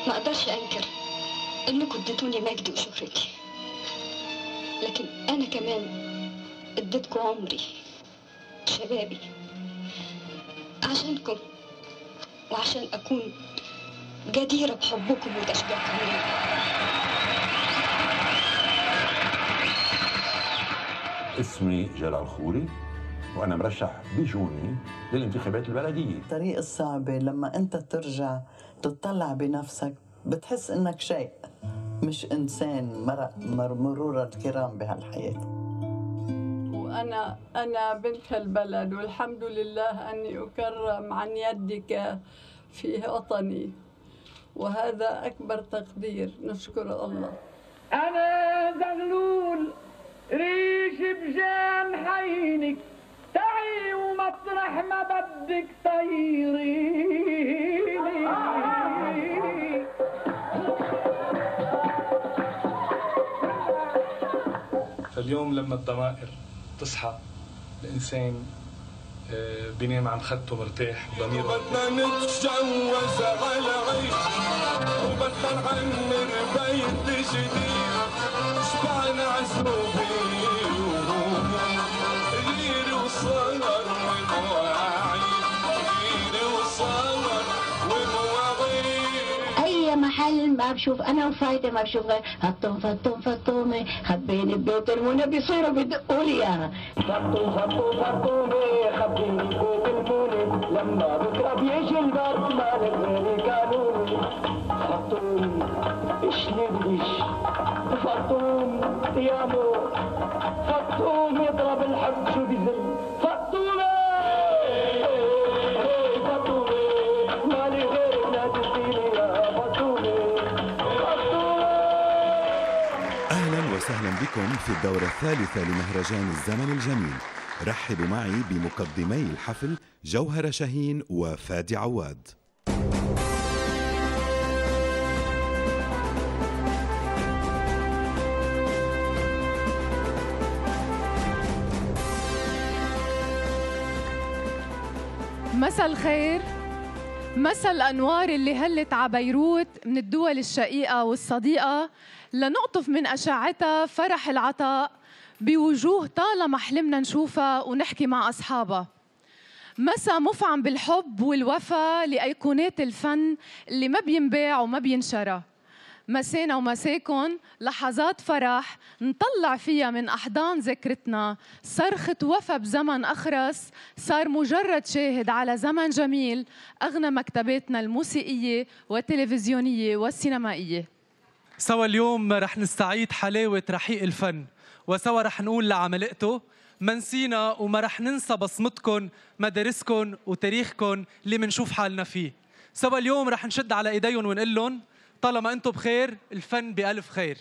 ما اقدرش انكر انكم اديتوني مجدي وشهرتي، لكن انا كمان اديتكم عمري شبابي عشانكم، وعشان اكون جديرة بحبكم وتشجيعكم لي. اسمي جلال خوري وأنا مرشح بجوني للانتخابات البلدية. الطريق الصعبة لما أنت ترجع تطلع بنفسك بتحس إنك شيء مش إنسان مرور الكرام بهالحياة. وأنا بنت هالبلد، والحمد لله أني أكرم عن يدك في وطني، وهذا أكبر تقدير، نشكر الله. أنا زغلول ريش بجان حينك، تعي ومطرح ما بدك طيريني. فاليوم لما الضمائر تصحى الإنسان بينام عن خدته مرتاح وضميره بدنا نتجوز على عيش وبدنا نعمر بيت جديد، شبعنا عزوبي غير وصغر ومواعيد، غير وصغر ومواعيد. اي محل ما بشوف انا وفايده ما بشوف غير فطوم فطوم فطومه، خبيني ببيت المنى بيصيروا بدقوا لي اياها. فطوم فطوم فطومه، خبيني ببيت المنى، لما بكره بيجي البرد مالك غير قانوني. فطوم اشلبش فطوم يا مو، فطوم يضرب الحب شو بيزل. فطومه فطومه مالي غيرك لا تديني يا فطومه. أهلا وسهلا بكم في الدورة الثالثة لمهرجان الزمن الجميل. رحبوا معي بمقدمي الحفل جوهرة شاهين وفادي عواد. مساء الخير، مساء الأنوار اللي هلت على بيروت من الدول الشقيقة والصديقة لنقطف من أشعتها فرح العطاء بوجوه طالما حلمنا نشوفها ونحكي مع أصحابها. مساء مفعم بالحب والوفا لأيقونات الفن اللي ما بينباع وما بينشرى. مسانا ومساكن لحظات فرح نطلع فيها من أحضان ذكرتنا صرخة وفا بزمن أخرس صار مجرد شاهد على زمن جميل أغنى مكتباتنا الموسيقية والتلفزيونية والسينمائية. سوا اليوم رح نستعيد حلاوة رحيق الفن، وسوا رح نقول لعمالقته ما نسينا وما رح ننسى بصمتكن، مدارسكن وتاريخكن اللي منشوف حالنا فيه. سوا اليوم رح نشد على ايديهم ونقول لهم طالما انتم بخير الفن بألف خير.